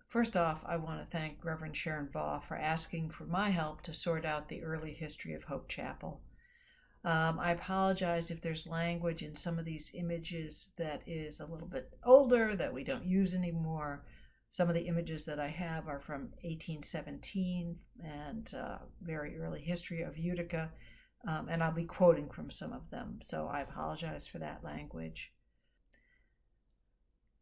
First off, I want to thank Reverend Sharon Baugh for asking for my help to sort out the early history of Hope Chapel. I apologize if there's language in some of these images that is a little bit older that we don't use anymore. Some of the images that I have are from 1817 and very early history of Utica, and I'll be quoting from some of them, so I apologize for that language.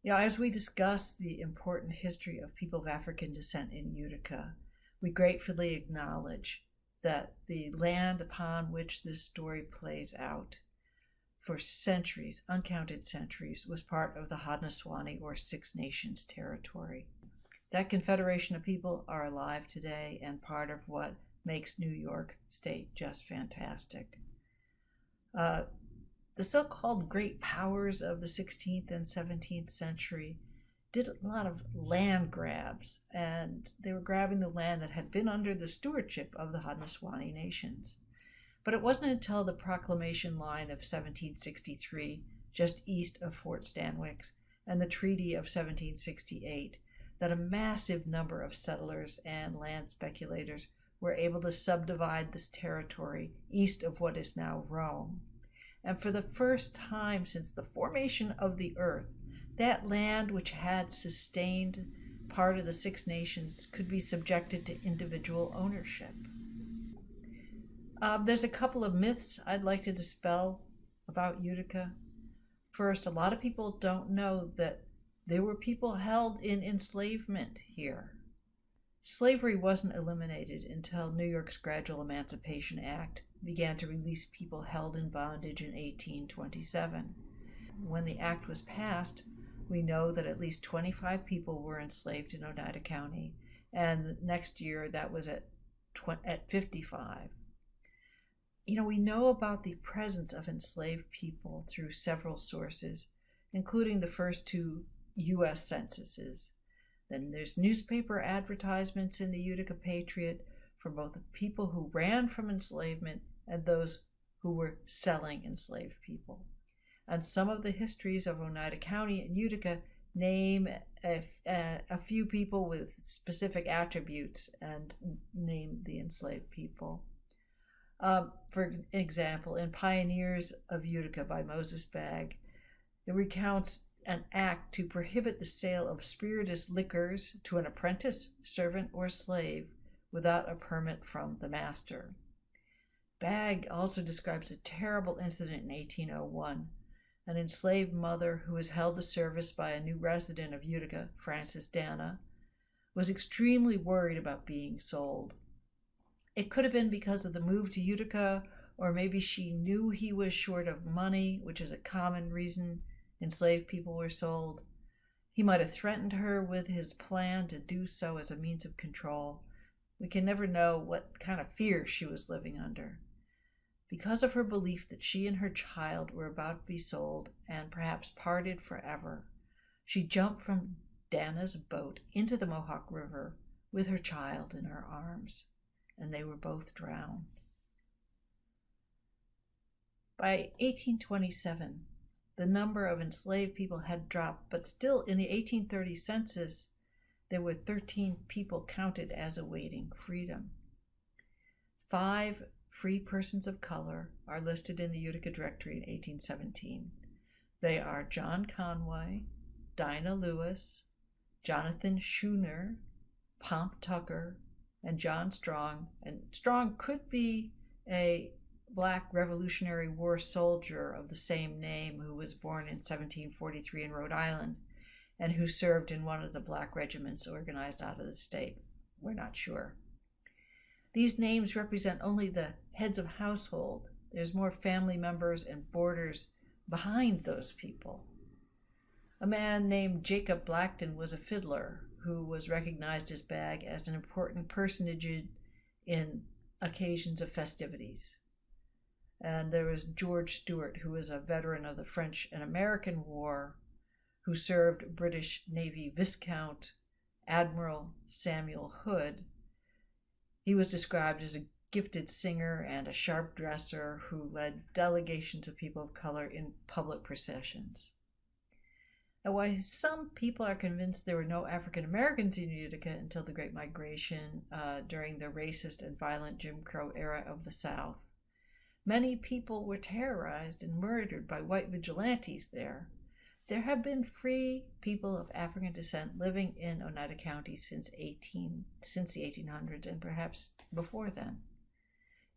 As we discuss the important history of people of African descent in Utica, we gratefully acknowledge that the land upon which this story plays out for centuries, uncounted centuries, was part of the Haudenosaunee or Six Nations territory. That confederation of people are alive today and part of what makes New York State just fantastic. The so-called great powers of the 16th and 17th century did a lot of land grabs, and they were grabbing the land that had been under the stewardship of the Haudenosaunee nations. But it wasn't until the proclamation line of 1763, just east of Fort Stanwix, and the Treaty of 1768, that a massive number of settlers and land speculators were able to subdivide this territory east of what is now Rome. And for the first time since the formation of the earth, that land which had sustained part of the Six Nations could be subjected to individual ownership. There's a couple of myths I'd like to dispel about Utica. First, a lot of people don't know that there were people held in enslavement here. Slavery wasn't eliminated until New York's Gradual Emancipation Act began to release people held in bondage in 1827. When the act was passed, we know that at least 25 people were enslaved in Oneida County, and next year that was at 55. We know about the presence of enslaved people through several sources, including the first two U.S. censuses. Then there's newspaper advertisements in the Utica Patriot for both the people who ran from enslavement and those who were selling enslaved people. And some of the histories of Oneida County and Utica name a few people with specific attributes and name the enslaved people. For example, in Pioneers of Utica by Moses Bagg, it recounts an act to prohibit the sale of spirituous liquors to an apprentice, servant, or slave without a permit from the master. Bagg also describes a terrible incident in 1801. An enslaved mother who was held to service by a new resident of Utica, Frances Dana, was extremely worried about being sold. It could have been because of the move to Utica, or maybe she knew he was short of money, which is a common reason enslaved people were sold. He might have threatened her with his plan to do so as a means of control. We can never know what kind of fear she was living under. Because of her belief that she and her child were about to be sold and perhaps parted forever, she jumped from Dana's boat into the Mohawk River with her child in her arms, and they were both drowned. By 1827, the number of enslaved people had dropped, but still in the 1830 census, there were 13 people counted as awaiting freedom. 5 free persons of color are listed in the Utica Directory in 1817. They are John Conway, Dinah Lewis, Jonathan Schooner, Pomp Tucker, and John Strong. And Strong could be a Black Revolutionary War soldier of the same name who was born in 1743 in Rhode Island and who served in one of the black regiments organized out of the state. We're not sure. These names represent only the heads of household. There's more family members and boarders behind those people. A man named Jacob Blackton was a fiddler who was recognized as Bagg as an important personage in occasions of festivities. And there was George Stewart, who was a veteran of the French and American War, who served British Navy Viscount Admiral Samuel Hood. He was described as a gifted singer and a sharp dresser who led delegations of people of color in public processions. And why some people are convinced there were no African Americans in Utica until the Great Migration during the racist and violent Jim Crow era of the South. Many people were terrorized and murdered by white vigilantes there. There have been free people of African descent living in Oneida County since the 1800s and perhaps before then.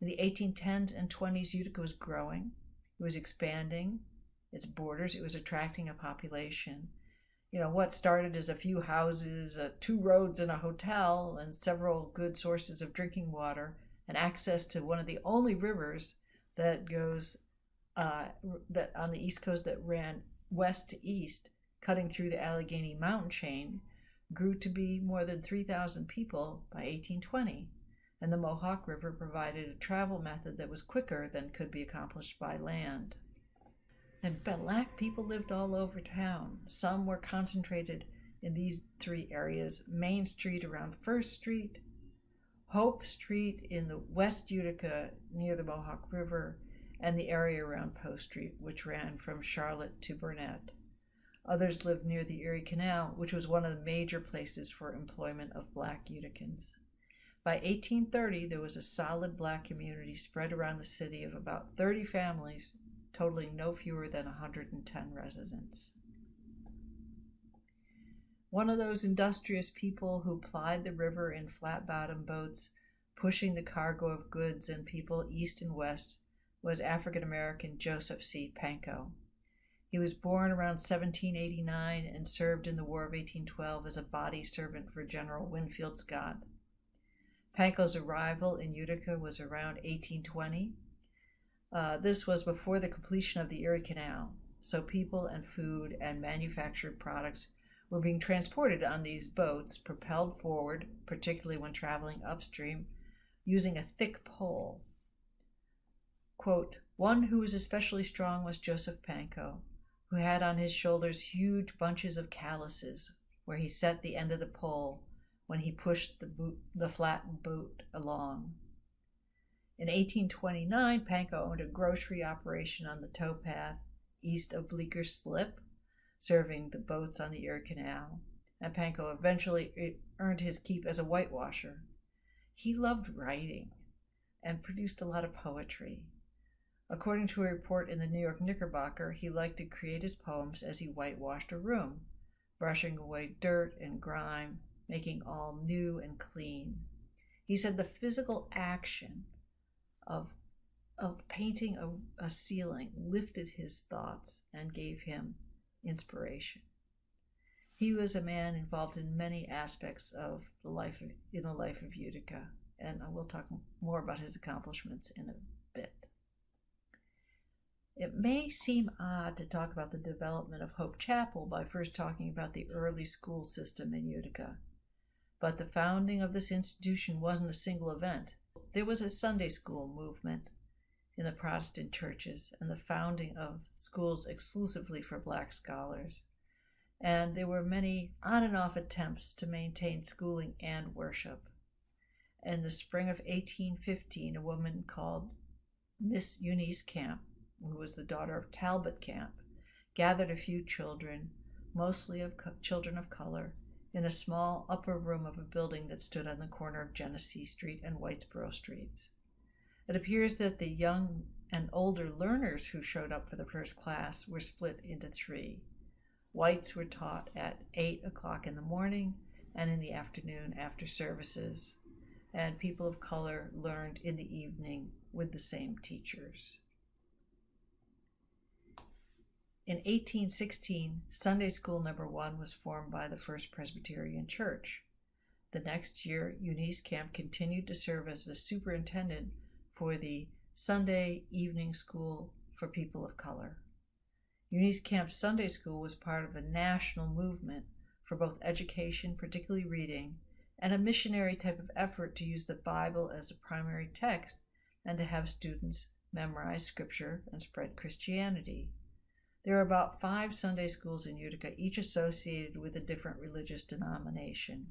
In the 1810s and 20s, Utica was growing. It was expanding its borders. It was attracting a population. What started as a few houses, 2 roads and a hotel, and several good sources of drinking water, and access to one of the only rivers that goes that on the East Coast that ran west to east, cutting through the Allegheny mountain chain, grew to be more than 3,000 people by 1820. And the Mohawk River provided a travel method that was quicker than could be accomplished by land. And Black people lived all over town. Some were concentrated in these 3 areas: Main Street around First Street, Hope Street in the West Utica near the Mohawk River, and the area around Post Street, which ran from Charlotte to Burnett. Others lived near the Erie Canal, which was one of the major places for employment of Black Uticans. By 1830, there was a solid Black community spread around the city of about 30 families, totaling no fewer than 110 residents. One of those industrious people who plied the river in flat-bottom boats, pushing the cargo of goods and people east and west, was African-American Joseph C. Pankow. He was born around 1789 and served in the War of 1812 as a body servant for General Winfield Scott. Pankow's arrival in Utica was around 1820. This was before the completion of the Erie Canal, so people and food and manufactured products were being transported on these boats, propelled forward, particularly when traveling upstream, using a thick pole. Quote, one who was especially strong was Joseph Pankow, who had on his shoulders huge bunches of calluses, where he set the end of the pole when he pushed the flattened boat along. In 1829, Pankow owned a grocery operation on the towpath east of Bleecker Slip, serving the boats on the Erie Canal, and Pankow eventually earned his keep as a whitewasher. He loved writing and produced a lot of poetry. According to a report in the New York Knickerbocker, he liked to create his poems as he whitewashed a room, brushing away dirt and grime, making all new and clean. He said the physical action of painting a ceiling lifted his thoughts and gave him inspiration. He was a man involved in many aspects of the life of Utica, and I will talk more about his accomplishments in a bit. It may seem odd to talk about the development of Hope Chapel by first talking about the early school system in Utica. But the founding of this institution wasn't a single event. There was a Sunday school movement in the Protestant churches and the founding of schools exclusively for Black scholars. And there were many on and off attempts to maintain schooling and worship. In the spring of 1815, a woman called Miss Eunice Camp, who was the daughter of Talbot Camp, gathered a few children, mostly children of color, in a small upper room of a building that stood on the corner of Genesee Street and Whitesboro Streets. It appears that the young and older learners who showed up for the first class were split into 3. Whites were taught at 8 o'clock in the morning and in the afternoon after services, and people of color learned in the evening with the same teachers. In 1816, Sunday School No. 1 was formed by the First Presbyterian Church. The next year, Eunice Camp continued to serve as the superintendent for the Sunday Evening School for people of color. Eunice Camp's Sunday School was part of a national movement for both education, particularly reading, and a missionary type of effort to use the Bible as a primary text and to have students memorize Scripture and spread Christianity. There are about 5 Sunday schools in Utica, each associated with a different religious denomination.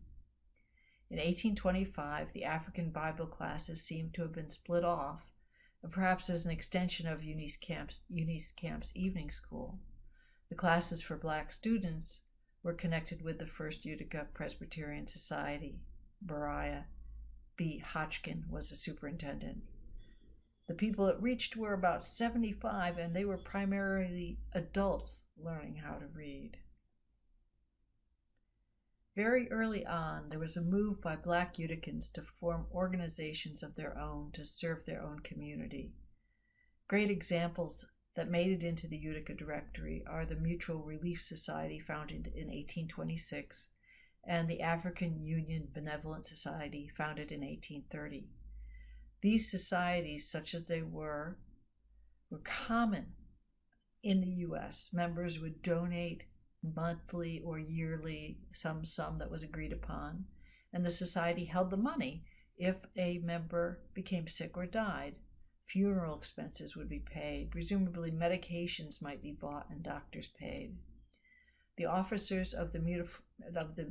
In 1825, the African Bible classes seem to have been split off, perhaps as an extension of Eunice Camp's evening school. The classes for black students were connected with the first Utica Presbyterian Society. Beriah B. Hodgkin was the superintendent. The people it reached were about 75, and they were primarily adults learning how to read. Very early on, there was a move by black Uticans to form organizations of their own to serve their own community. Great examples that made it into the Utica Directory are the Mutual Relief Society, founded in 1826, and the African Union Benevolent Society, founded in 1830. These societies, such as they were common in the U.S. Members would donate monthly or yearly some sum that was agreed upon, and the society held the money if a member became sick or died. Funeral expenses would be paid. Presumably medications might be bought and doctors paid. The officers of the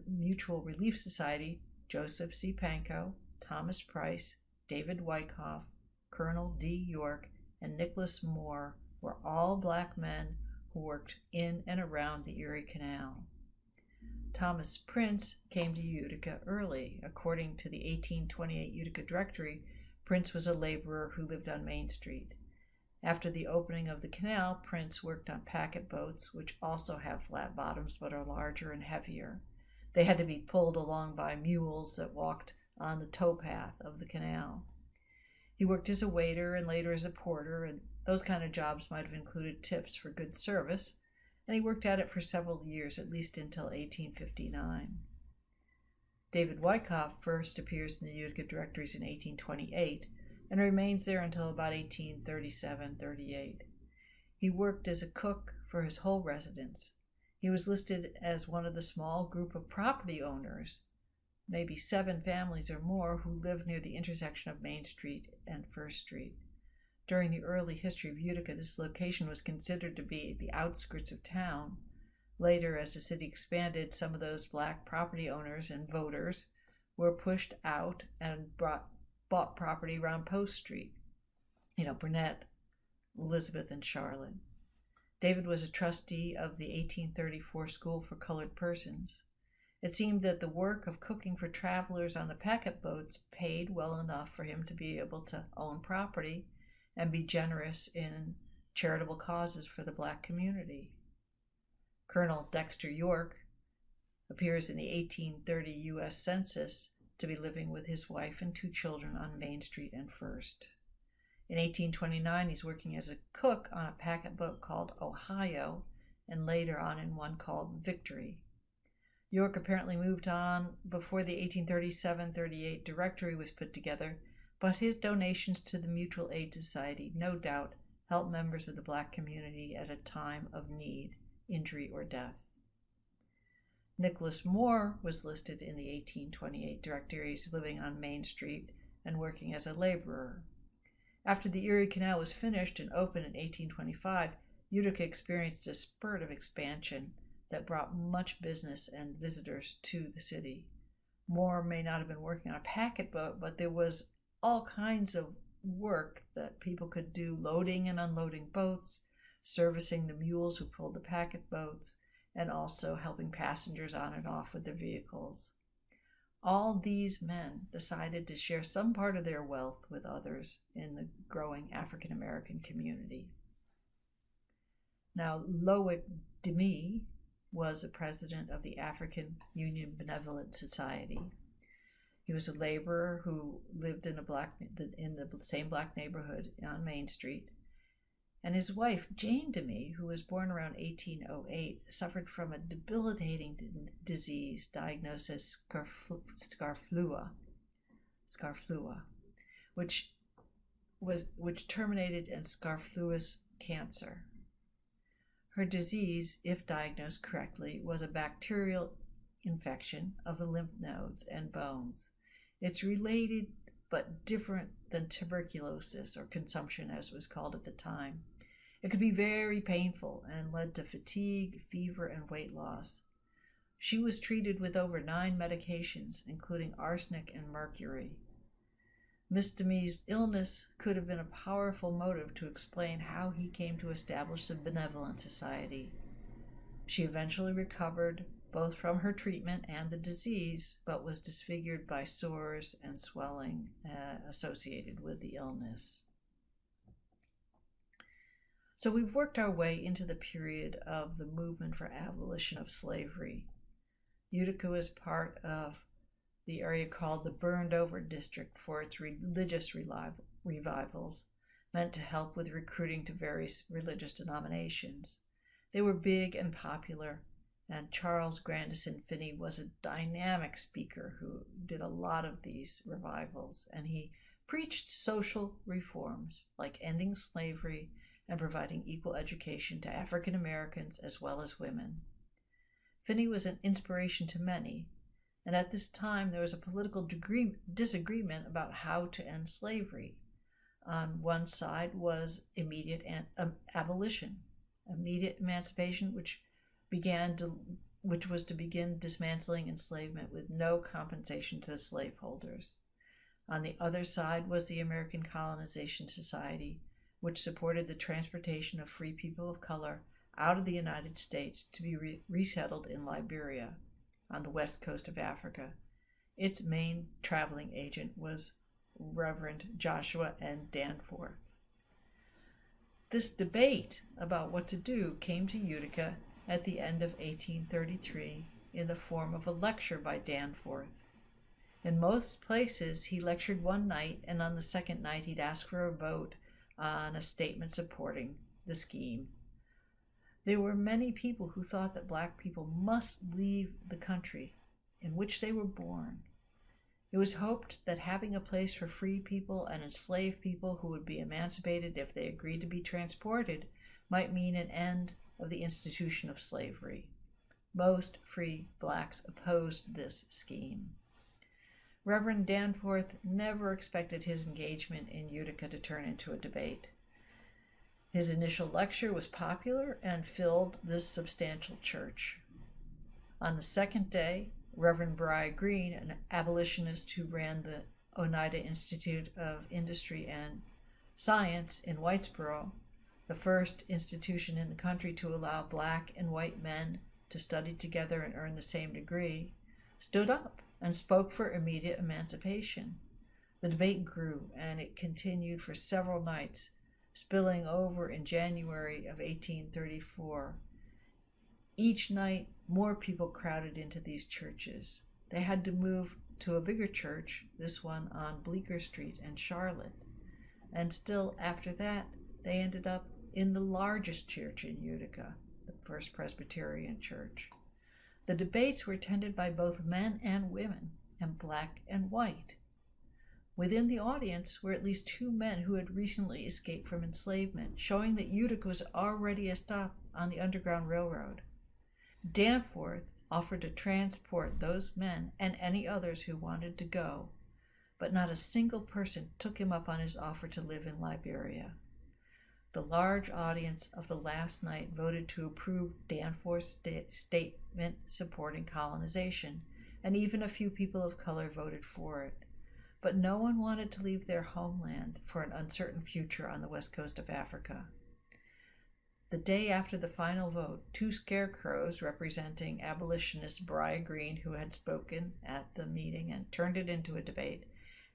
Mutual Relief Society, Joseph C. Pankow, Thomas Price, David Wyckoff, Colonel D. York, and Nicholas Moore, were all black men who worked in and around the Erie Canal. Thomas Prince came to Utica early. According to the 1828 Utica Directory, Prince was a laborer who lived on Main Street. After the opening of the canal, Prince worked on packet boats, which also have flat bottoms but are larger and heavier. They had to be pulled along by mules that walked on the towpath of the canal. He worked as a waiter and later as a porter, and those kind of jobs might have included tips for good service, and he worked at it for several years, at least until 1859. David Wyckoff first appears in the Utica Directories in 1828 and remains there until about 1837-38. He worked as a cook for his whole residence. He was listed as one of the small group of property owners, maybe 7 families or more, who lived near the intersection of Main Street and First Street. During the early history of Utica, this location was considered to be the outskirts of town. Later, as the city expanded, some of those black property owners and voters were pushed out and bought property around Post Street. Burnett, Elizabeth, and Charlotte. David was a trustee of the 1834 School for Colored Persons. It seemed that the work of cooking for travelers on the packet boats paid well enough for him to be able to own property and be generous in charitable causes for the black community. Colonel Dexter York appears in the 1830 U.S. Census to be living with his wife and 2 children on Main Street and First. In 1829, he's working as a cook on a packet boat called Ohio, and later on in one called Victory. York apparently moved on before the 1837-38 directory was put together, but his donations to the Mutual Aid Society no doubt helped members of the black community at a time of need, injury, or death. Nicholas Moore was listed in the 1828 directories, living on Main Street and working as a laborer. After the Erie Canal was finished and opened in 1825, Utica experienced a spurt of expansion that brought much business and visitors to the city. Moore may not have been working on a packet boat, but there was all kinds of work that people could do, loading and unloading boats, servicing the mules who pulled the packet boats, and also helping passengers on and off with their vehicles. All these men decided to share some part of their wealth with others in the growing African American community. Now, Loic Demie was the president of the African Union Benevolent Society. He was a laborer who lived in the same black neighborhood on Main Street. And his wife, Jane Demie, who was born around 1808, suffered from a debilitating disease diagnosed as scarflua, which terminated in scarfluous cancer. Her disease, if diagnosed correctly, was a bacterial infection of the lymph nodes and bones. It's related but different than tuberculosis, or consumption as was called at the time. It could be very painful and led to fatigue, fever, and weight loss. She was treated with over 9 medications, including arsenic and mercury. Miss Demie's illness could have been a powerful motive to explain how he came to establish the Benevolent Society. She eventually recovered both from her treatment and the disease, but was disfigured by sores and swelling associated with the illness. So we've worked our way into the period of the movement for abolition of slavery. Utica was part of the area called the Burned Over District for its religious revivals, meant to help with recruiting to various religious denominations. They were big and popular, and Charles Grandison Finney was a dynamic speaker who did a lot of these revivals, and he preached social reforms like ending slavery and providing equal education to African Americans as well as women. Finney was an inspiration to many, and at this time there was a political disagreement about how to end slavery. On one side was immediate abolition, immediate emancipation, which was to begin dismantling enslavement with no compensation to the slaveholders. On the other side was the American Colonization Society, which supported the transportation of free people of color out of the United States to be resettled in Liberia, on the west coast of Africa. Its main traveling agent was Reverend Joshua N. Danforth. This debate about what to do came to Utica at the end of 1833 in the form of a lecture by Danforth. In most places, he lectured one night, and on the second night he'd ask for a vote on a statement supporting the scheme. There were many people who thought that black people must leave the country in which they were born. It was hoped that having a place for free people and enslaved people who would be emancipated if they agreed to be transported might mean an end of the institution of slavery. Most free blacks opposed this scheme. Reverend Danforth never expected his engagement in Utica to turn into a debate. His initial lecture was popular and filled this substantial church. On the second day, Reverend Bry Green, an abolitionist who ran the Oneida Institute of Industry and Science in Whitesboro, the first institution in the country to allow black and white men to study together and earn the same degree, stood up and spoke for immediate emancipation. The debate grew, and it continued for several nights, spilling over in January of 1834. Each night, more people crowded into these churches. They had to move to a bigger church, this one on Bleecker Street in Charlotte. And still after that, they ended up in the largest church in Utica, the First Presbyterian Church. The debates were attended by both men and women, and black and white. Within the audience were at least two men who had recently escaped from enslavement, showing that Utica was already a stop on the Underground Railroad. Danforth offered to transport those men and any others who wanted to go, but not a single person took him up on his offer to live in Liberia. The large audience of the last night voted to approve Danforth's statement supporting colonization, and even a few people of color voted for it. But no one wanted to leave their homeland for an uncertain future on the west coast of Africa. The day after the final vote, two scarecrows representing abolitionist Bry Green, who had spoken at the meeting and turned it into a debate,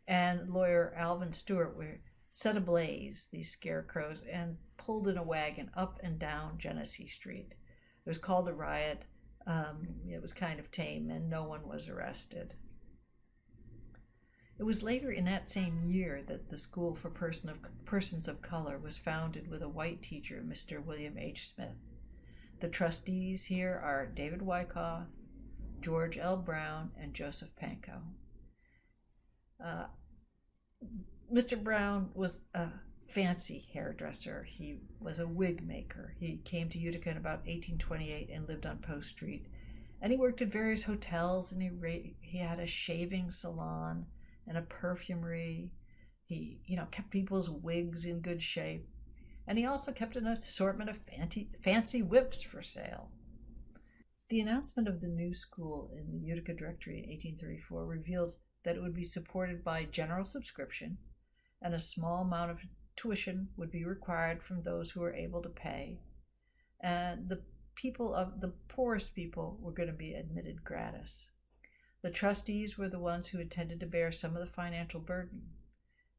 and lawyer Alvin Stewart were set ablaze, these scarecrows, and pulled in a wagon up and down Genesee Street. It was called a riot. It was kind of tame, and no one was arrested. It was later in that same year that the School for Persons of Color was founded with a white teacher, Mr. William H. Smith. The trustees here are David Wyckoff, George L. Brown, and Joseph Pankow. Mr. Brown was a fancy hairdresser. He was a wig maker. He came to Utica in about 1828 and lived on Post Street. And he worked at various hotels, and he had a shaving salon and a perfumery. He, kept people's wigs in good shape. And he also kept an assortment of fancy whips for sale. The announcement of the new school in the Utica Directory in 1834 reveals that it would be supported by general subscription, and a small amount of tuition would be required from those who were able to pay. And the the poorest people were going to be admitted gratis. The trustees were the ones who intended to bear some of the financial burden.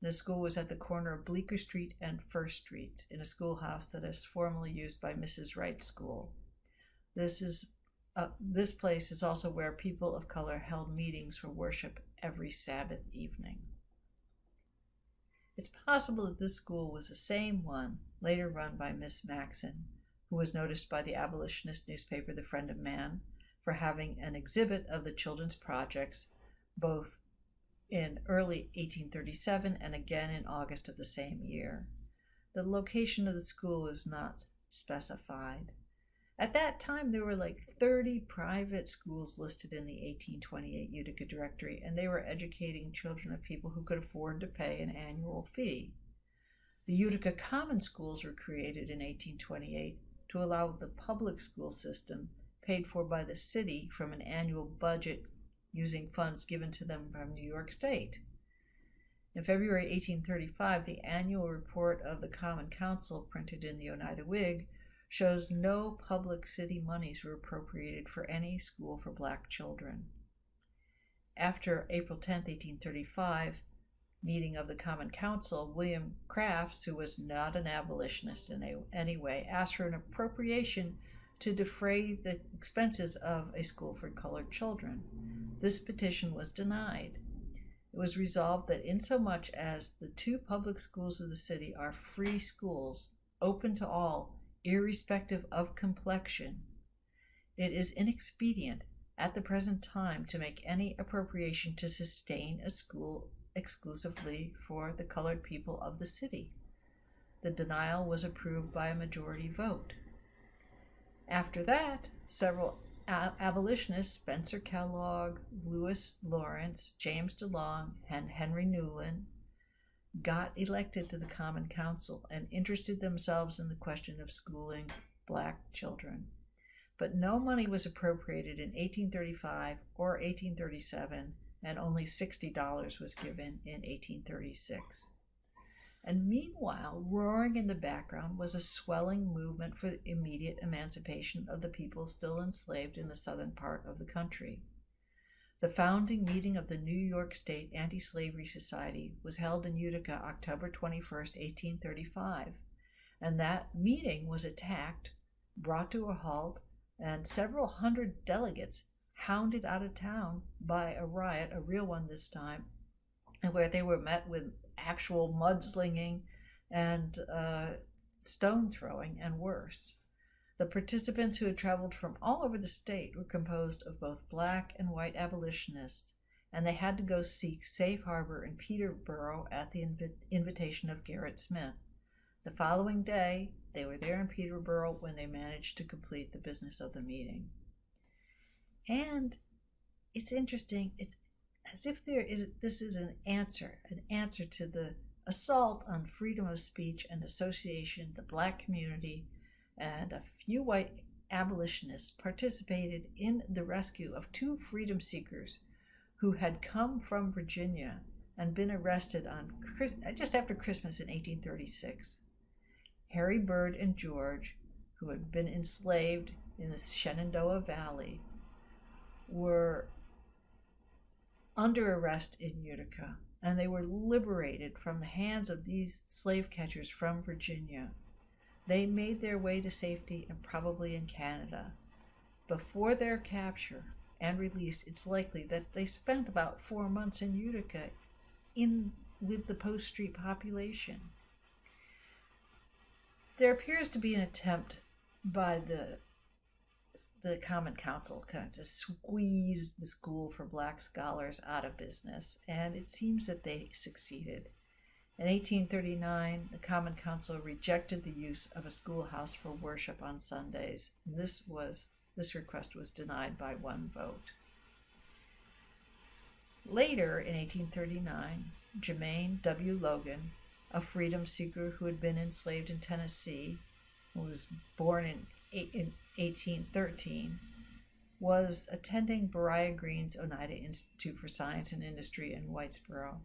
The school was at the corner of Bleecker Street and First Streets in a schoolhouse that is formerly used by Mrs. Wright's School. This place is also where people of color held meetings for worship every Sabbath evening. It's possible that this school was the same one later run by Miss Maxon, who was noticed by the abolitionist newspaper The Friend of Man for having an exhibit of the children's projects, both in early 1837 and again in August of the same year. The location of the school is not specified. At that time, there were like 30 private schools listed in the 1828 Utica Directory, and they were educating children of people who could afford to pay an annual fee. The Utica Common Schools were created in 1828 to allow the public school system, paid for by the city from an annual budget using funds given to them from New York State. In February 1835, the annual report of the Common Council, printed in the Oneida Whig, shows no public city monies were appropriated for any school for black children. After April 10, 1835, meeting of the Common Council, William Crafts, who was not an abolitionist in any way, asked for an appropriation to defray the expenses of a school for colored children. This petition was denied. It was resolved that insomuch as the two public schools of the city are free schools, open to all, irrespective of complexion, it is inexpedient at the present time to make any appropriation to sustain a school exclusively for the colored people of the city. The denial was approved by a majority vote. After that, several abolitionists, Spencer Kellogg, Lewis Lawrence, James DeLong, and Henry Newland, got elected to the Common Council and interested themselves in the question of schooling black children. But no money was appropriated in 1835 or 1837, and only $60 was given in 1836. And meanwhile, roaring in the background was a swelling movement for the immediate emancipation of the people still enslaved in the southern part of the country. The founding meeting of the New York State Anti-Slavery Society was held in Utica October 21, 1835, and that meeting was attacked, brought to a halt, and several hundred delegates hounded out of town by a riot, a real one this time, and where they were met with actual mudslinging and stone throwing and worse. The participants, who had traveled from all over the state, were composed of both black and white abolitionists, and they had to go seek safe harbor in Peterborough at the invitation of Gerrit Smith. The following day, they were there in Peterborough when they managed to complete the business of the meeting. And it's interesting, it's as if this is an answer to the assault on freedom of speech and association. The black community and a few white abolitionists participated in the rescue of two freedom seekers who had come from Virginia and been arrested on just after Christmas in 1836. Harry Bird and George, who had been enslaved in the Shenandoah Valley, were under arrest in Utica, and they were liberated from the hands of these slave catchers from Virginia. They made their way to safety and probably in Canada. Before their capture and release, it's likely that they spent about 4 months in Utica with the Post Street population. There appears to be an attempt by the Common Council kind of to squeeze the school for black scholars out of business, and it seems that they succeeded. In 1839, the Common Council rejected the use of a schoolhouse for worship on Sundays. This request was denied by 1 vote. Later, in 1839, Jermaine W. Logan, a freedom seeker who had been enslaved in Tennessee, who was born in 1813, was attending Beriah Greene's Oneida Institute for Science and Industry in Whitesboro.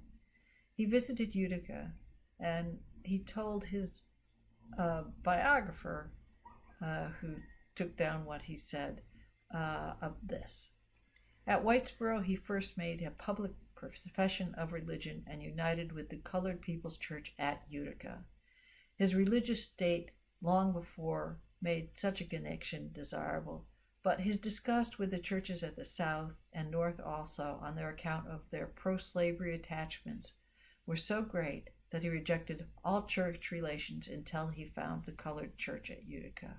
He visited Utica, and he told his biographer, who took down what he said of this. At Whitesboro, he first made a public profession of religion and united with the Colored People's Church at Utica. His religious state long before made such a connection desirable, but his disgust with the churches at the South and North also, on their account of their pro-slavery attachments, were so great that he rejected all church relations until he found the Colored Church at Utica.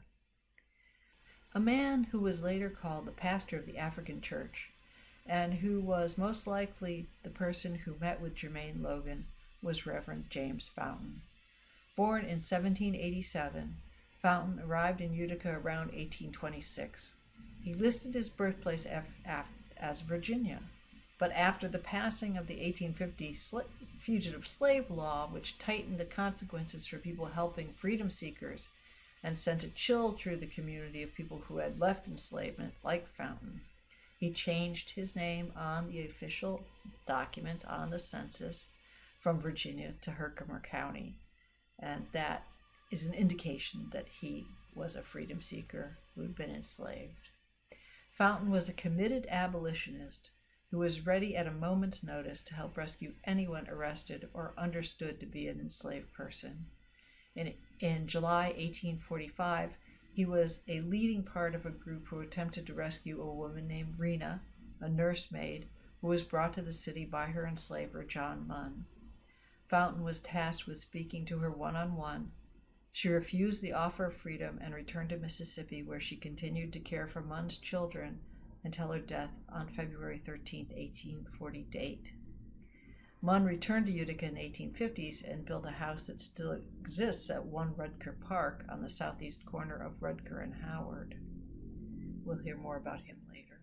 A man who was later called the pastor of the African Church, and who was most likely the person who met with Jermaine Logan, was Reverend James Fountain. Born in 1787, Fountain arrived in Utica around 1826. He listed his birthplace as Virginia, but after the passing of the 1850 Fugitive Slave Law, which tightened the consequences for people helping freedom seekers and sent a chill through the community of people who had left enslavement, like Fountain, he changed his name on the official documents on the census from Virginia to Herkimer County, and that is an indication that he was a freedom seeker who had been enslaved. Fountain was a committed abolitionist who was ready at a moment's notice to help rescue anyone arrested or understood to be an enslaved person. In July 1845, he was a leading part of a group who attempted to rescue a woman named Rena, a nursemaid, who was brought to the city by her enslaver, John Munn. Fountain was tasked with speaking to her one-on-one. She refused the offer of freedom and returned to Mississippi, where she continued to care for Munn's children until her death on February 13, 1848. Munn returned to Utica in the 1850s and built a house that still exists at 1 Rudker Park on the southeast corner of Rudker and Howard. We'll hear more about him later.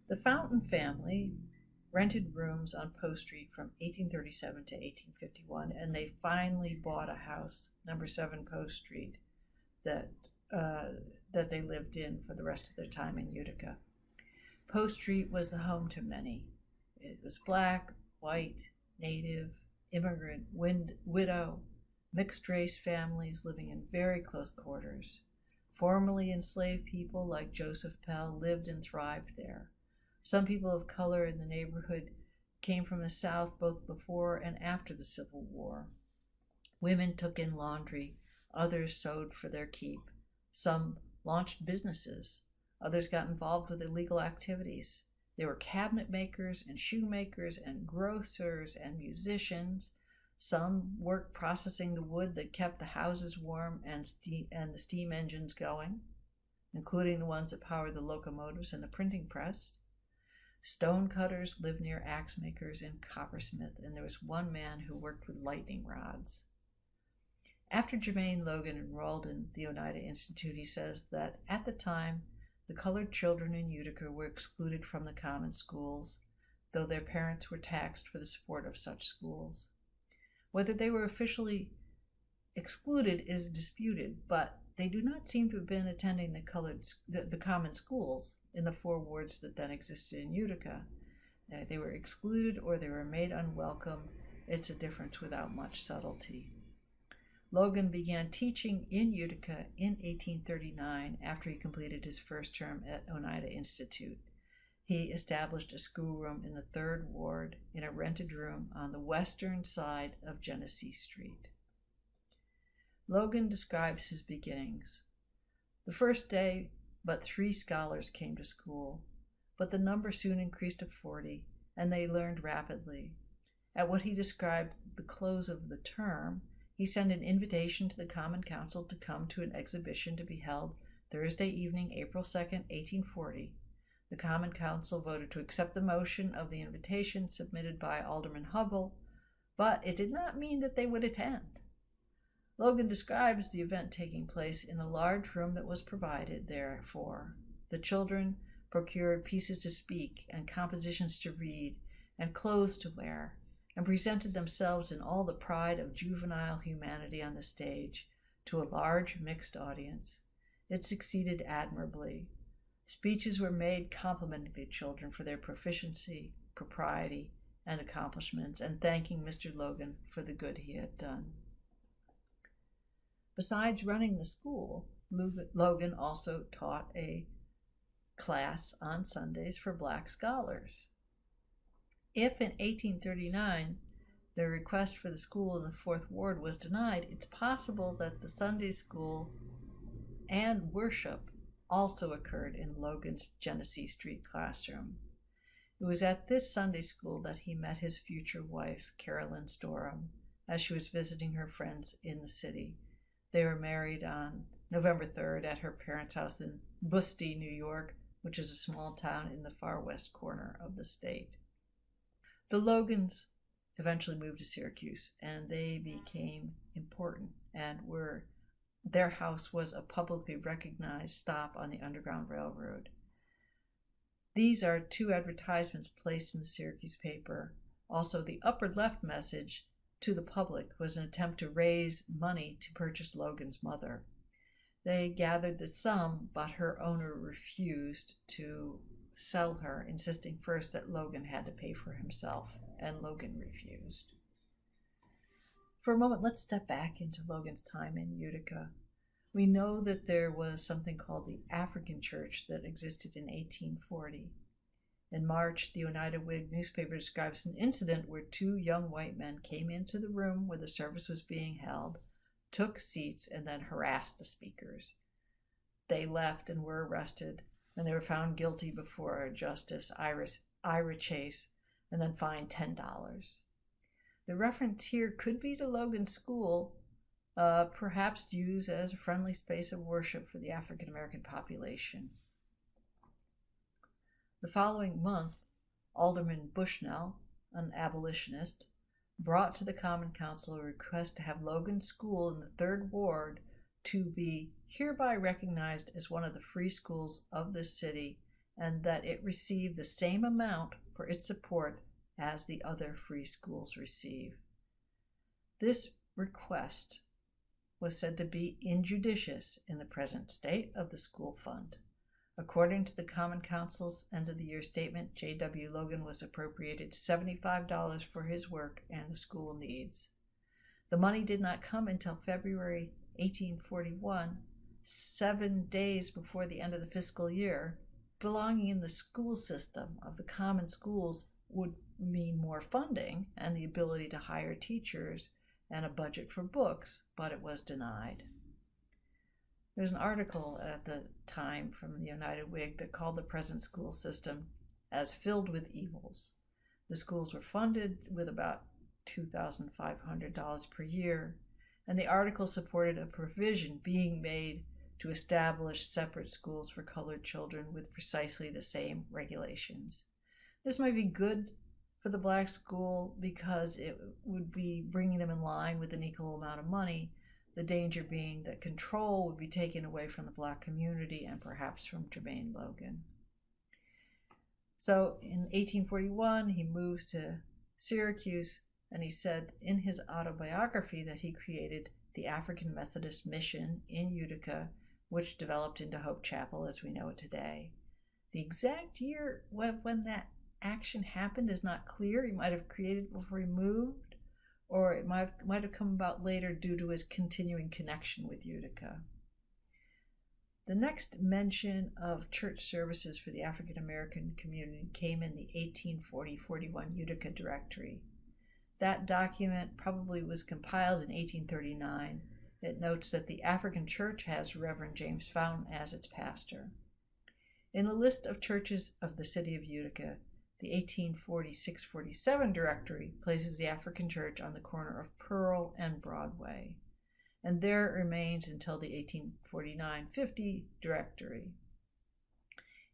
The Fountain family rented rooms on Post Street from 1837 to 1851, and they finally bought a house, number 7 Post Street, that they lived in for the rest of their time in Utica. Post Street was the home to many. It was black, white, native, immigrant, widow, mixed-race families living in very close quarters. Formerly enslaved people like Joseph Pell lived and thrived there. Some people of color in the neighborhood came from the South both before and after the Civil War. Women took in laundry, others sewed for their keep. Some launched businesses. Others got involved with illegal activities. There were cabinet makers and shoemakers and grocers and musicians. Some worked processing the wood that kept the houses warm and the steam engines going, including the ones that powered the locomotives and the printing press. Stone cutters lived near axe makers and coppersmith, and there was one man who worked with lightning rods. After Jermaine Logan enrolled in the Oneida Institute, he says that at the time, the colored children in Utica were excluded from the common schools, though their parents were taxed for the support of such schools. Whether they were officially excluded is disputed, but they do not seem to have been attending the common schools in the 4 wards that then existed in Utica. They were excluded or they were made unwelcome. It's a difference without much subtlety. Logan began teaching in Utica in 1839 after he completed his first term at Oneida Institute. He established a schoolroom in the 3rd Ward in a rented room on the western side of Genesee Street. Logan describes his beginnings. The first day, but 3 scholars came to school, but the number soon increased to 40, and they learned rapidly. At what he described the close of the term, he sent an invitation to the Common Council to come to an exhibition to be held Thursday evening, April 2nd, 1840. The Common Council voted to accept the motion of the invitation submitted by Alderman Hubble, but it did not mean that they would attend. Logan describes the event taking place in a large room that was provided therefor. The children procured pieces to speak and compositions to read and clothes to wear, and presented themselves in all the pride of juvenile humanity on the stage to a large mixed audience. It succeeded admirably. Speeches were made complimenting the children for their proficiency, propriety, and accomplishments, and thanking Mr. Logan for the good he had done. Besides running the school, Logan also taught a class on Sundays for black scholars. If in 1839 the request for the school in the Fourth Ward was denied, it's possible that the Sunday school and worship also occurred in Logan's Genesee Street classroom. It was at this Sunday school that he met his future wife, Carolyn Storham, as she was visiting her friends in the city. They were married on November 3rd at her parents' house in Busti, New York, which is a small town in the far west corner of the state. The Logans eventually moved to Syracuse, and they became important and their house was a publicly recognized stop on the Underground Railroad. These are two advertisements placed in the Syracuse paper. Also, the upper left message to the public was an attempt to raise money to purchase Logan's mother. They gathered the sum, but her owner refused to sell her, insisting first that Logan had to pay for himself, and Logan refused. For a moment, let's step back into Logan's time in Utica. We know that there was something called the African Church that existed in 1840. In March, the Oneida Whig newspaper describes an incident where two young white men came into the room where the service was being held, took seats, and then harassed the speakers. They left and were arrested, and they were found guilty before Justice Ira Chase, and then fined $10. The reference here could be to Logan's school, perhaps used as a friendly space of worship for the African American population. The following month, Alderman Bushnell, an abolitionist, brought to the Common Council a request to have Logan School in the Third Ward to be hereby recognized as one of the free schools of this city, and that it receive the same amount for its support as the other free schools receive. This request was said to be injudicious in the present state of the school fund. According to the Common Council's end-of-the-year statement, J.W. Logan was appropriated $75 for his work and the school needs. The money did not come until February 1841, 7 days before the end of the fiscal year. Belonging in the school system of the common schools would mean more funding and the ability to hire teachers and a budget for books, but it was denied. There's an article at the time from the United Whig that called the present school system as filled with evils. The schools were funded with about $2,500 per year, and the article supported a provision being made to establish separate schools for colored children with precisely the same regulations. This might be good for the black school because it would be bringing them in line with an equal amount of money, the danger being that control would be taken away from the black community and perhaps from Jermaine Logan. So in 1841, he moves to Syracuse, and he said in his autobiography that he created the African Methodist Mission in Utica, which developed into Hope Chapel as we know it today. The exact year when that action happened is not clear. He might have created it before he moved, or it might have come about later due to his continuing connection with Utica. The next mention of church services for the African American community came in the 1840-41 Utica Directory. That document probably was compiled in 1839. It notes that the African Church has Reverend James Fountain as its pastor. In the list of churches of the city of Utica, the 1846-47 directory places the African Church on the corner of Pearl and Broadway, and there it remains until the 1849-50 directory.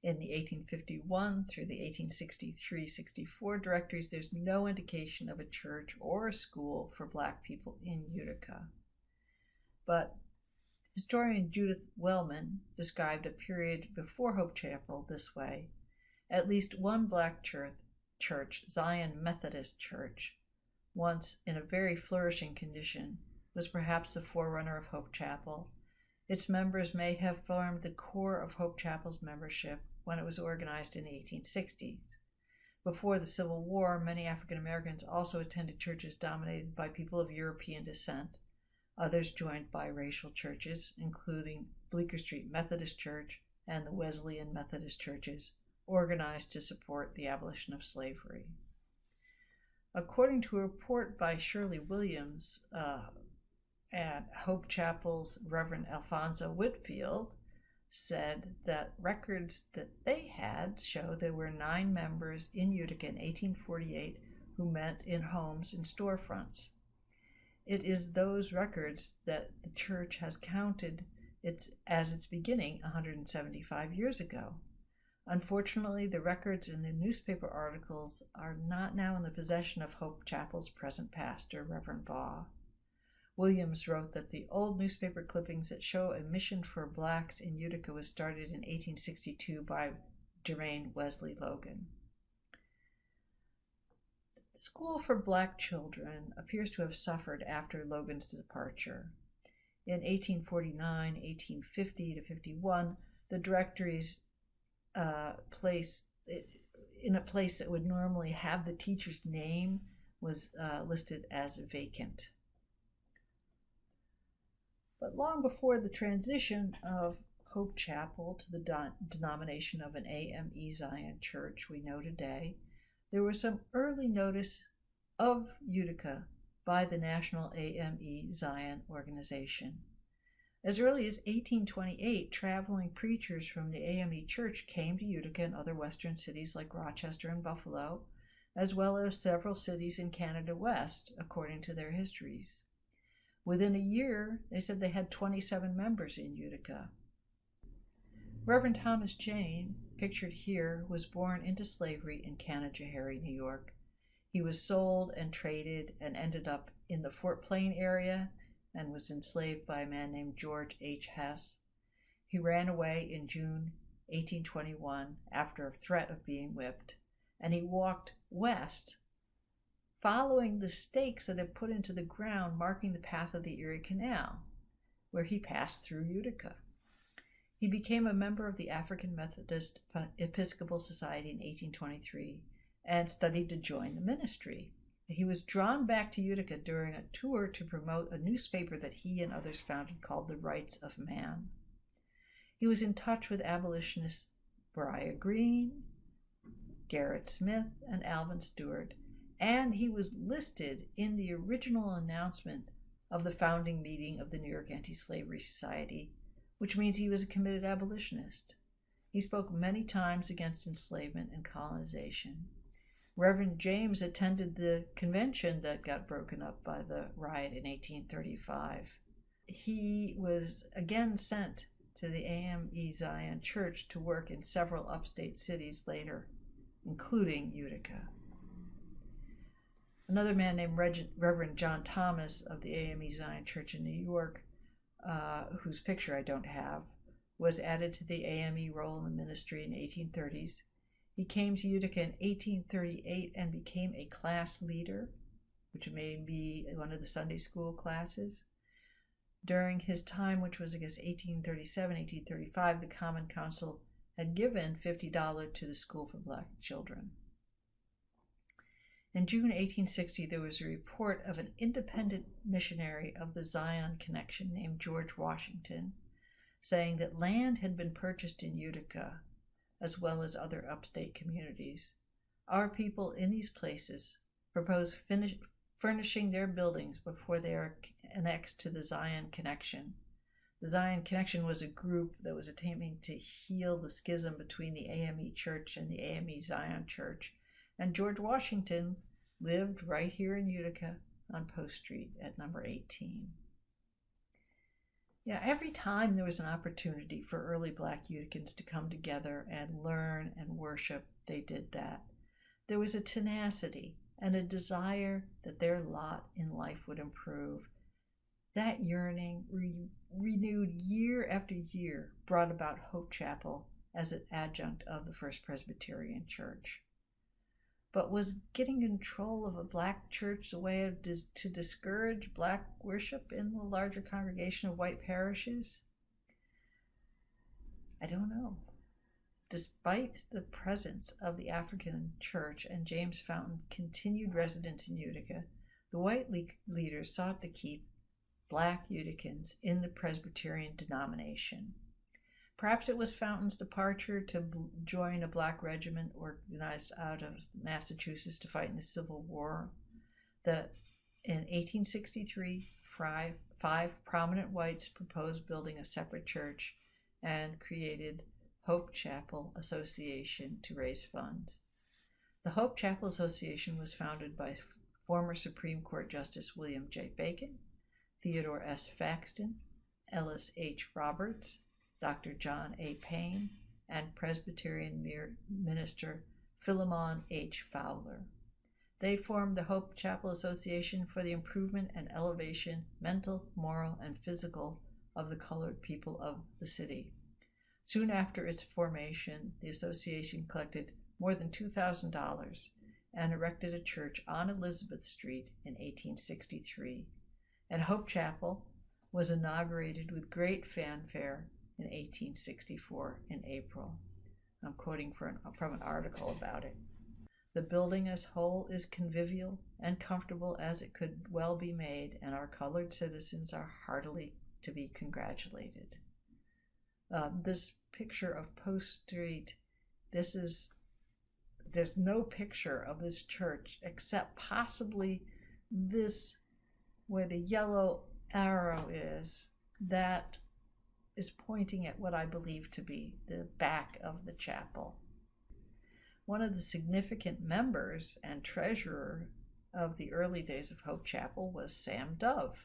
In the 1851 through the 1863-64 directories, there's no indication of a church or a school for black people in Utica. But historian Judith Wellman described a period before Hope Chapel this way: at least one black church, Zion Methodist Church, once in a very flourishing condition, was perhaps the forerunner of Hope Chapel. Its members may have formed the core of Hope Chapel's membership when it was organized in the 1860s. Before the Civil War, many African Americans also attended churches dominated by people of European descent. Others joined biracial churches, including Bleecker Street Methodist Church, and the Wesleyan Methodist churches, organized to support the abolition of slavery. According to a report by Shirley Williams at Hope Chapel's Reverend Alfonso Whitfield, said that records that they had show there were 9 members in Utica in 1848 who met in homes and storefronts. It is those records that the church has counted as its beginning 175 years ago. Unfortunately, the records in the newspaper articles are not now in the possession of Hope Chapel's present pastor, Reverend Baugh. Williams wrote that the old newspaper clippings that show a mission for blacks in Utica was started in 1862 by Jermaine Wesley Logan. The school for black children appears to have suffered after Logan's departure. In 1849, 1850 to 51, the directories place in a place that would normally have the teacher's name was listed as vacant. But long before the transition of Hope Chapel to the denomination of an AME Zion church we know today, there was some early notice of Utica by the National AME Zion organization. As early as 1828, traveling preachers from the AME Church came to Utica and other western cities like Rochester and Buffalo, as well as several cities in Canada West, according to their histories. Within a year, they said they had 27 members in Utica. Reverend Thomas Jane, pictured here, was born into slavery in Canajoharie, New York. He was sold and traded and ended up in the Fort Plain area and was enslaved by a man named George H. Hess. He ran away in June 1821 after a threat of being whipped, and he walked west, following the stakes that had put into the ground marking the path of the Erie Canal, where he passed through Utica. He became a member of the African Methodist Episcopal Society in 1823 and studied to join the ministry. He was drawn back to Utica during a tour to promote a newspaper that he and others founded called The Rights of Man. He was in touch with abolitionists Beriah Green, Gerrit Smith, and Alvin Stewart, and he was listed in the original announcement of the founding meeting of the New York Anti-Slavery Society, which means he was a committed abolitionist. He spoke many times against enslavement and colonization. Reverend James attended the convention that got broken up by the riot in 1835. He was again sent to the AME Zion Church to work in several upstate cities later, including Utica. Another man named Reverend John Thomas of the AME Zion Church in New York, whose picture I don't have, was added to the AME roll in the ministry in the 1830s. He came to Utica in 1838 and became a class leader, which may be one of the Sunday school classes. During his time, which was, 1837, 1835, the Common Council had given $50 to the School for Black Children. In June 1860, there was a report of an independent missionary of the Zion Connection named George Washington, saying that land had been purchased in Utica, as well as other upstate communities. Our people in these places propose furnishing their buildings before they are annexed to the Zion Connection. The Zion Connection was a group that was attempting to heal the schism between the AME Church and the AME Zion Church, and George Washington lived right here in Utica on Post Street at number 18. Yeah, every time there was an opportunity for early Black Uticans to come together and learn and worship, they did that. There was a tenacity and a desire that their lot in life would improve. That yearning, renewed year after year, brought about Hope Chapel as an adjunct of the First Presbyterian Church. But was getting control of a Black church a way to discourage Black worship in the larger congregation of white parishes? I don't know. Despite the presence of the African church and James Fountain's continued residence in Utica, the white leaders sought to keep black Uticans in the Presbyterian denomination. Perhaps it was Fountain's departure to join a black regiment organized out of Massachusetts to fight in the Civil War that in 1863, five prominent whites proposed building a separate church and created Hope Chapel Association to raise funds. The Hope Chapel Association was founded by former Supreme Court Justice William J. Bacon, Theodore S. Faxton, Ellis H. Roberts, Dr. John A. Payne, and Presbyterian minister Philemon H. Fowler. They formed the Hope Chapel Association for the improvement and elevation, mental, moral, and physical, of the colored people of the city. Soon after its formation, the association collected more than $2,000 and erected a church on Elizabeth Street in 1863, and Hope Chapel was inaugurated with great fanfare in 1864 in April. I'm quoting from an article about it. The building as whole is convivial and comfortable as it could well be made, and our colored citizens are heartily to be congratulated. This picture of Post Street, there's no picture of this church except possibly this, where the yellow arrow is, that is pointing at what I believe to be the back of the chapel. One of the significant members and treasurer of the early days of Hope Chapel was Sam Dove.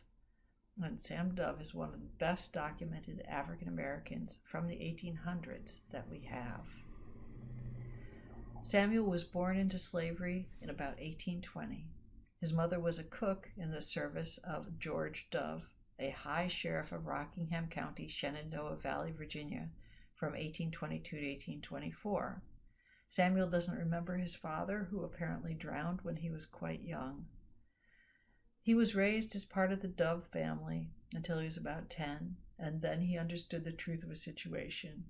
And Sam Dove is one of the best documented African Americans from the 1800s that we have. Samuel was born into slavery in about 1820. His mother was a cook in the service of George Dove, a high sheriff of Rockingham County, Shenandoah Valley, Virginia, from 1822 to 1824. Samuel doesn't remember his father, who apparently drowned when he was quite young. He was raised as part of the Dove family until he was about 10, and then he understood the truth of his situation.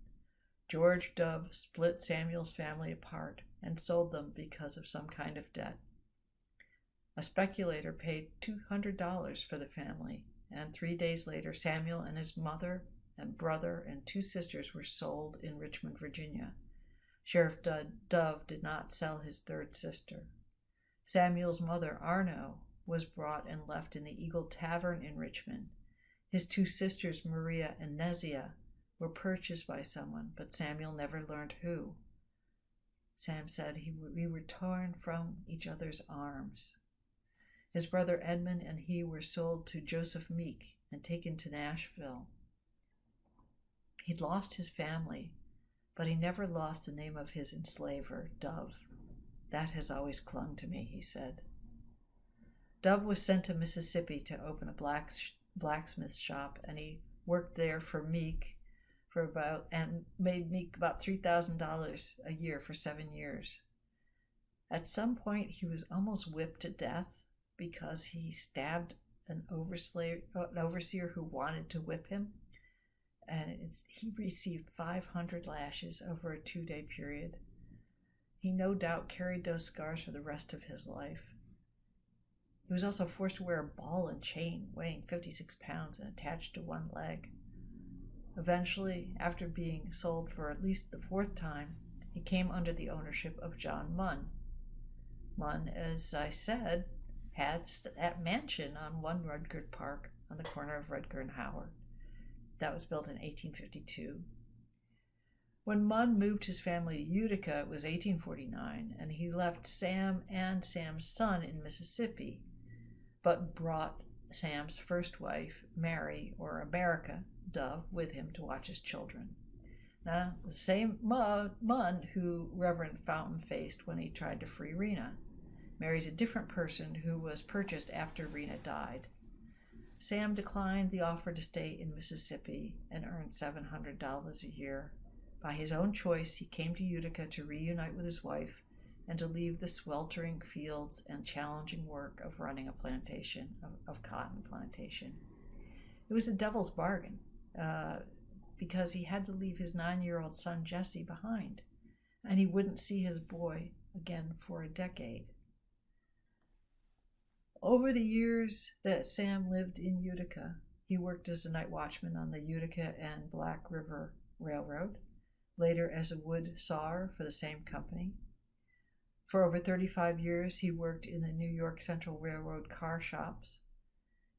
George Dove split Samuel's family apart and sold them because of some kind of debt. A speculator paid $200 for the family, and 3 days later, Samuel and his mother and brother and 2 sisters were sold in Richmond, Virginia. Sheriff Dove did not sell his 3rd sister. Samuel's mother, Arno, was brought and left in the Eagle Tavern in Richmond. His 2 sisters, Maria and Nesia, were purchased by someone, but Samuel never learned who. Sam said we were torn from each other's arms. His brother Edmund and he were sold to Joseph Meek and taken to Nashville. He'd lost his family, but he never lost the name of his enslaver, Dove. That has always clung to me, he said. Dove was sent to Mississippi to open a blacksmith shop, and he worked there for Meek and made Meek about $3,000 a year for 7 years. At some point, he was almost whipped to death because he stabbed an overseer who wanted to whip him. And he received 500 lashes over a 2-day period. He no doubt carried those scars for the rest of his life. He was also forced to wear a ball and chain weighing 56 pounds and attached to one leg. Eventually, after being sold for at least the 4th time, he came under the ownership of John Munn. Munn, as I said, had that mansion on 1 Rutgerd Park on the corner of Rutgerd and Howard. That was built in 1852. When Munn moved his family to Utica, it was 1849, and he left Sam and Sam's son in Mississippi, but brought Sam's first wife, Mary, or America, Dove, with him to watch his children. Now, the same Munn who Reverend Fountain faced when he tried to free Rena. Mary's a different person who was purchased after Rena died. Sam declined the offer to stay in Mississippi and earned $700 a year. By his own choice, he came to Utica to reunite with his wife and to leave the sweltering fields and challenging work of running a plantation, of cotton plantation. It was a devil's bargain because he had to leave his 9-year-old son Jesse behind, and he wouldn't see his boy again for a decade. Over the years that Sam lived in Utica, He worked as a night watchman on the Utica and Black River Railroad, later as a wood sawer for the same company. For over 35 years, he worked in the New York Central Railroad car shops.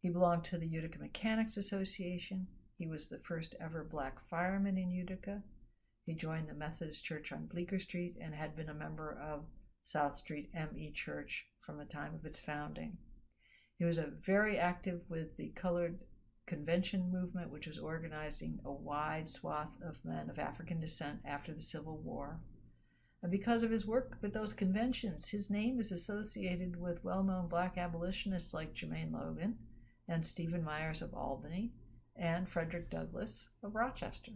He belonged to the Utica Mechanics Association. He was the first ever black fireman in Utica. He joined the Methodist Church on Bleecker Street and had been a member of South Street M.E. Church from the time of its founding. He was very active with the colored convention movement, which was organizing a wide swath of men of African descent after the Civil War. And because of his work with those conventions, his name is associated with well-known black abolitionists like Jermaine Logan and Stephen Myers of Albany and Frederick Douglass of Rochester.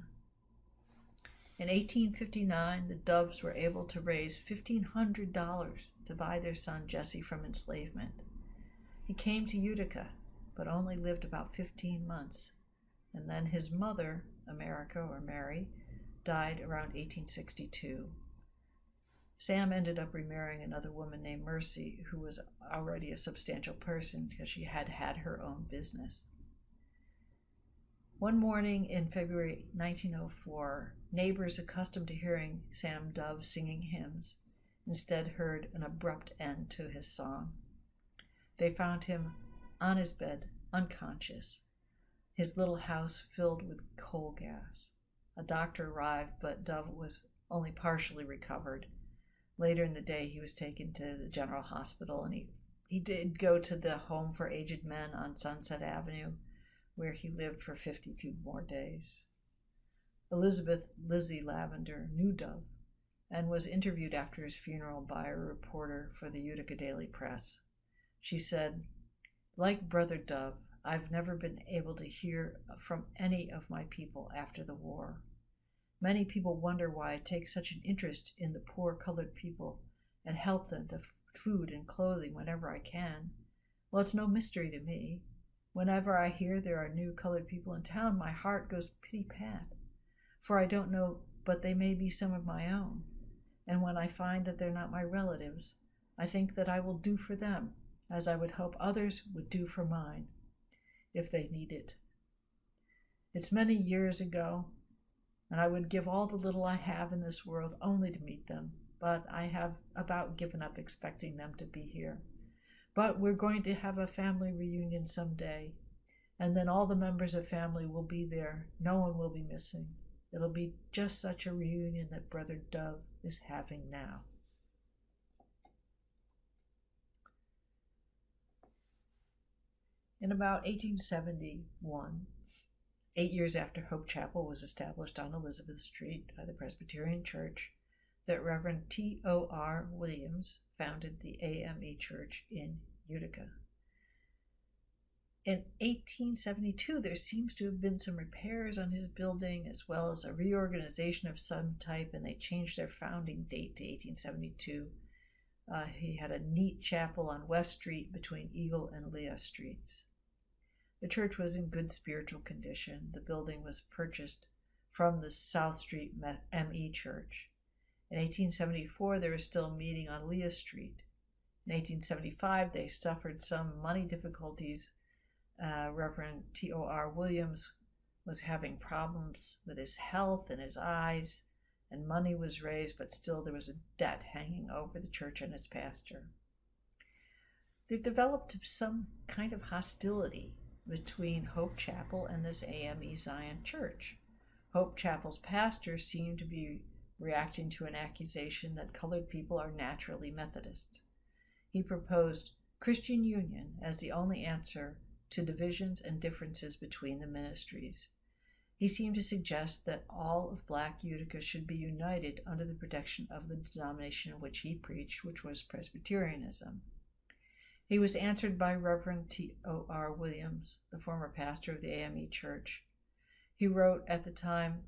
In 1859, the Doves were able to raise $1,500 to buy their son Jesse from enslavement. He came to Utica, but only lived about 15 months, and then his mother, America or Mary, died around 1862. Sam ended up remarrying another woman named Mercy, who was already a substantial person because she had had her own business. One morning in February 1904, neighbors accustomed to hearing Sam Dove singing hymns instead heard an abrupt end to his song. They found him on his bed, unconscious, his little house filled with coal gas. A doctor arrived, but Dove was only partially recovered. Later in the day, he was taken to the General Hospital, and he did go to the Home for Aged Men on Sunset Avenue, where he lived for 52 more days. Elizabeth Lizzie Lavender knew Dove and was interviewed after his funeral by a reporter for the Utica Daily Press. She said, "Like Brother Dove, I've never been able to hear from any of my people after the war. Many people wonder why I take such an interest in the poor colored people and help them to food and clothing whenever I can. Well, it's no mystery to me. Whenever I hear there are new colored people in town, my heart goes pity-pat, for I don't know but they may be some of my own. And when I find that they're not my relatives, I think that I will do for them as I would hope others would do for mine, if they need it. It's many years ago, and I would give all the little I have in this world only to meet them, but I have about given up expecting them to be here. But we're going to have a family reunion someday, and then all the members of family will be there. No one will be missing. It'll be just such a reunion that Brother Dove is having now." In about 1871, 8 years after Hope Chapel was established on Elizabeth Street by the Presbyterian Church, that Reverend T.O.R. Williams founded the AME Church in Utica. In 1872, there seems to have been some repairs on his building as well as a reorganization of some type, and they changed their founding date to 1872. He had a neat chapel on West Street between Eagle and Leah Streets. The church was in good spiritual condition. The building was purchased from the South Street M.E. Church. In 1874, they were still meeting on Leah Street. In 1875, they suffered some money difficulties. Reverend T.O.R. Williams was having problems with his health and his eyes, and money was raised, but still there was a debt hanging over the church and its pastor. There developed some kind of hostility between Hope Chapel and this AME Zion Church. Hope Chapel's pastor seemed to be reacting to an accusation that colored people are naturally Methodist. He proposed Christian union as the only answer to divisions and differences between the ministries. He seemed to suggest that all of Black Utica should be united under the protection of the denomination in which he preached, which was Presbyterianism. He was answered by Reverend T.O.R. Williams, the former pastor of the AME Church. He wrote at the time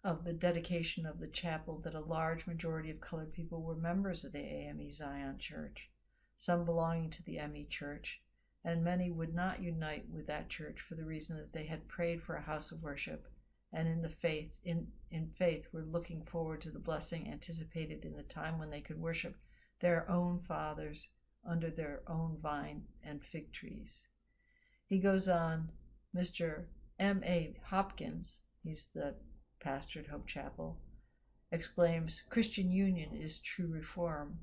of the dedication of the chapel that a large majority of colored people were members of the AME Zion Church, some belonging to the ME Church, and many would not unite with that church for the reason that they had prayed for a house of worship, and in faith were looking forward to the blessing anticipated in the time when they could worship their own fathers under their own vine and fig trees. He goes on, Mr. M.A. Hopkins, he's the pastor at Hope Chapel, exclaims, Christian union is true reform.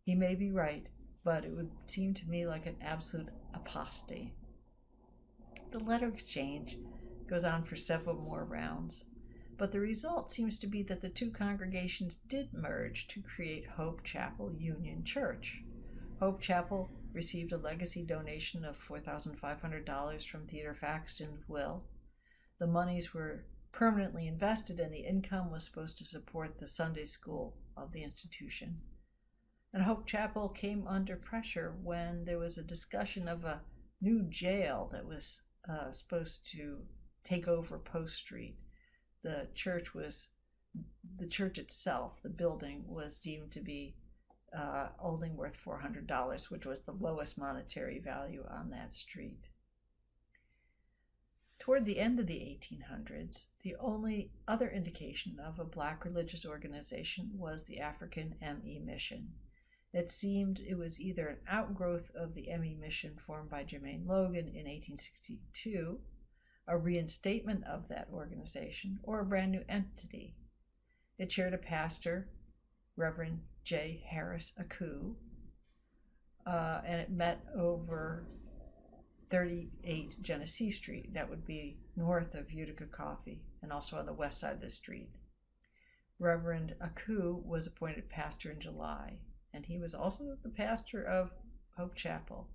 He may be right, but it would seem to me like an absolute apostasy. The letter exchange goes on for several more rounds, but the result seems to be that the two congregations did merge to create Hope Chapel Union Church. Hope Chapel received a legacy donation of $4,500 from Theodore Faxton's will. The monies were permanently invested, and the income was supposed to support the Sunday school of the institution. And Hope Chapel came under pressure when there was a discussion of a new jail that was supposed to take over Post Street. The church itself, the building, was deemed to be only worth $400, which was the lowest monetary value on that street. Toward the end of the 1800s, the only other indication of a black religious organization was the African M.E. Mission. It seemed it was either an outgrowth of the M.E. Mission formed by Jermaine Logan in 1862, a reinstatement of that organization, or a brand new entity. It shared a pastor, Reverend J. Harris Aku, and it met over 38 Genesee Street. That would be north of Utica Coffee and also on the west side of the street. Reverend Aku was appointed pastor in July, and he was also the pastor of Hope Chapel.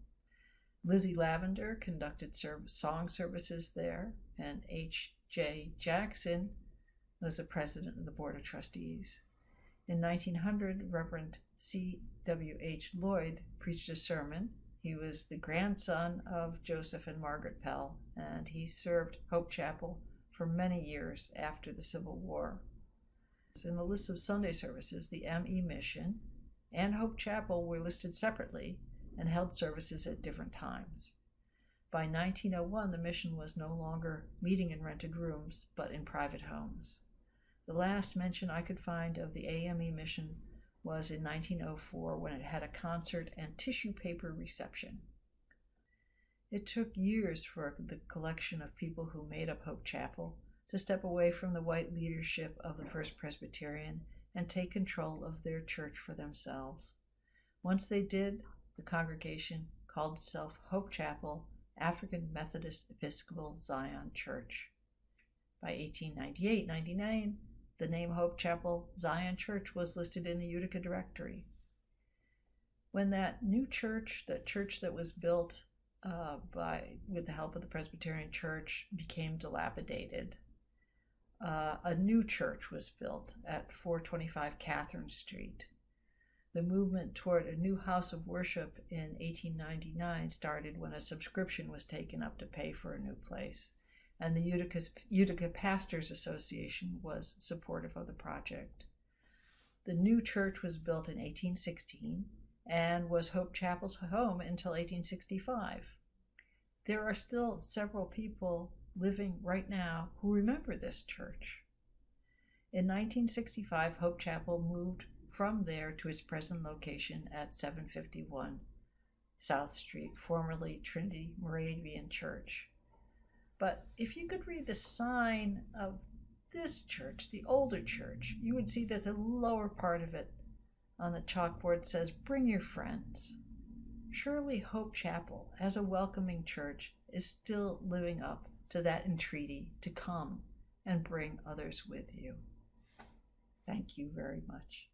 Lizzie Lavender conducted song services there, and H.J. Jackson was the president of the Board of Trustees. In 1900, Reverend C.W.H. Lloyd preached a sermon. He was the grandson of Joseph and Margaret Pell, and he served Hope Chapel for many years after the Civil War. In the list of Sunday services, the M.E. Mission and Hope Chapel were listed separately and held services at different times. By 1901, the mission was no longer meeting in rented rooms, but in private homes. The last mention I could find of the AME mission was in 1904 when it had a concert and tissue paper reception. It took years for the collection of people who made up Hope Chapel to step away from the white leadership of the First Presbyterian and take control of their church for themselves. Once they did, the congregation called itself Hope Chapel African Methodist Episcopal Zion Church. By 1898-99, the name Hope Chapel Zion Church was listed in the Utica directory. When that new church, the church that was built with the help of the Presbyterian Church, became dilapidated, a new church was built at 425 Catherine Street. The movement toward a new house of worship in 1899 started when a subscription was taken up to pay for a new place, and the Utica Pastors Association was supportive of the project. The new church was built in 1816 and was Hope Chapel's home until 1865. There are still several people living right now who remember this church. In 1965, Hope Chapel moved from there to its present location at 751 South Street, formerly Trinity Moravian Church. But if you could read the sign of this church, the older church, you would see that the lower part of it on the chalkboard says, "Bring your friends." Surely Hope Chapel, as a welcoming church, is still living up to that entreaty to come and bring others with you. Thank you very much.